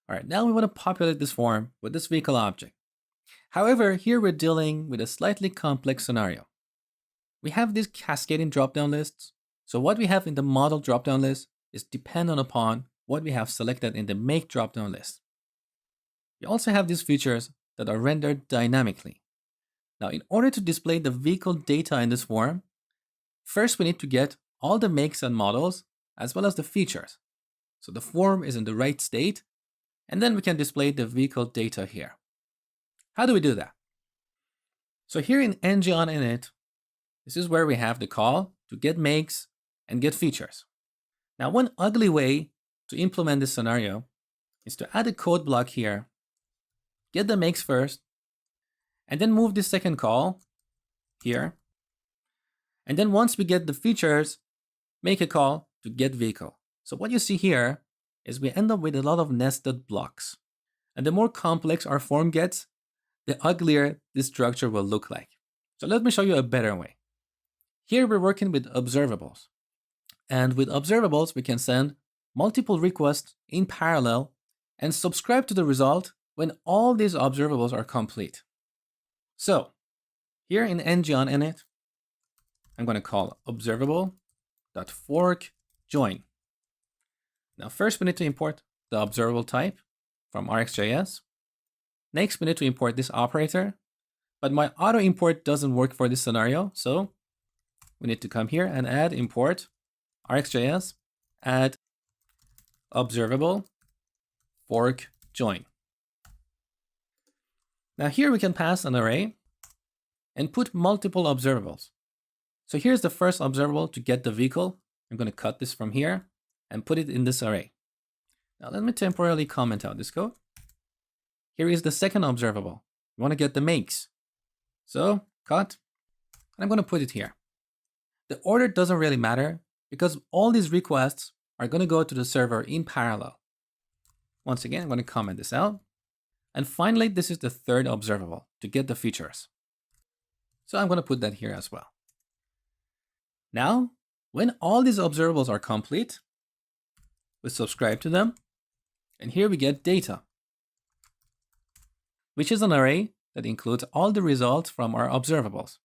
All right, now we want to populate this form with this vehicle object. However, here we're dealing with a slightly complex scenario. We have these cascading drop-down lists. So what we have in the model drop-down list is dependent upon what we have selected in the make drop-down list. We also have these features that are rendered dynamically. Now, in order to display the vehicle data in this form, first we need to get all the makes and models as well as the features. So the form is in the right state, and then we can display the vehicle data here. How do we do that? So here in ng-on-init, this is where we have the call to get makes and get features. Now, one ugly way to implement this scenario is to add a code block here, get the makes first, and then move this second call here. And then once we get the features, make a call to get vehicle. So what you see here is we end up with a lot of nested blocks. And the more complex our form gets, the uglier this structure will look like. So let me show you a better way. Here we're working with observables. And with observables, we can send multiple requests in parallel and subscribe to the result when all these observables are complete. So here in ng-on-init, I'm going to call observable.forkJoin. Now first we need to import the observable type from RxJS. Next we need to import this operator, but my auto import doesn't work for this scenario, so we need to come here and add import RxJS, add observable fork join. Now here we can pass an array and put multiple observables. So here's the first observable to get the vehicle. I'm going to cut this from here and put it in this array. Now let me temporarily comment out this code. Here is the second observable. We want to get the makes. So cut, and I'm going to put it here. The order doesn't really matter because all these requests are going to go to the server in parallel. Once again, I'm going to comment this out. And finally, this is the third observable to get the features. So I'm going to put that here as well. Now, when all these observables are complete, we subscribe to them. And here we get data, which is an array that includes all the results from our observables.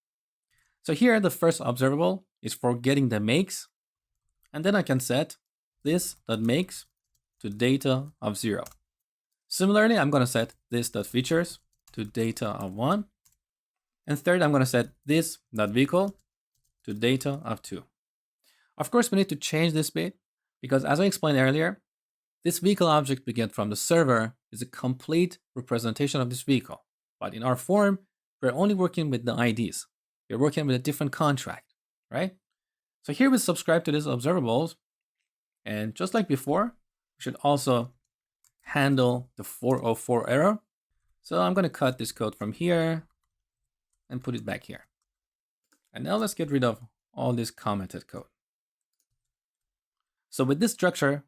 So here, the first observable is for getting the makes. And then I can set this.makes to data of 0. Similarly, I'm going to set this.features to data of 1. And third, I'm going to set this.vehicle to data of 2. Of course, we need to change this bit because as I explained earlier, this vehicle object we get from the server is a complete representation of this vehicle. But in our form, we're only working with the IDs. We're working with a different contract, right? So here we subscribe to these observables. And just like before, we should also handle the 404 error. So I'm going to cut this code from here and put it back here. And now let's get rid of all this commented code. So with this structure,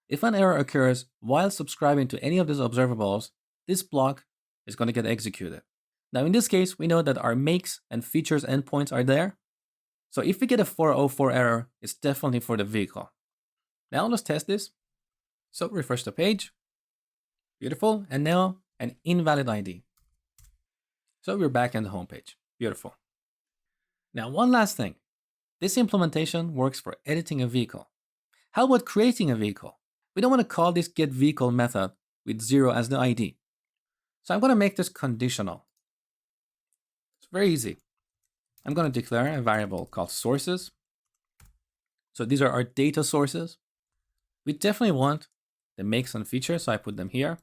if an error occurs while subscribing to any of these observables, this block is going to get executed. Now in this case, we know that our makes and features endpoints are there. So if we get a 404 error, it's definitely for the vehicle. Now let's test this. So refresh the page. Beautiful. And now an invalid ID. So we're back in the home page. Beautiful. Now one last thing. This implementation works for editing a vehicle. How about creating a vehicle? We don't want to call this getVehicle method with 0 as the ID. So I'm going to make this conditional. It's very easy. I'm going to declare a variable called sources. So these are our data sources. We definitely want the makes and features, so I put them here.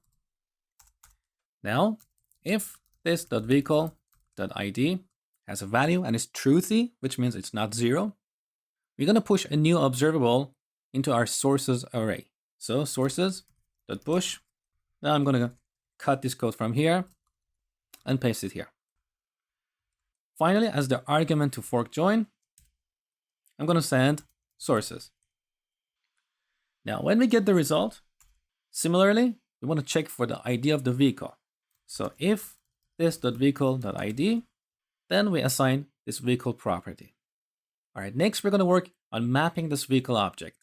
Now, if this.vehicle.id has a value and is truthy, which means it's not 0, we're going to push a new observable into our sources array. So sources.push. Now I'm going to cut this code from here and paste it here. Finally, as the argument to fork join, I'm going to send sources. Now, when we get the result, similarly, we want to check for the ID of the vehicle. So if this.vehicle.id, then we assign this vehicle property. All right, next we're going to work on mapping this vehicle object.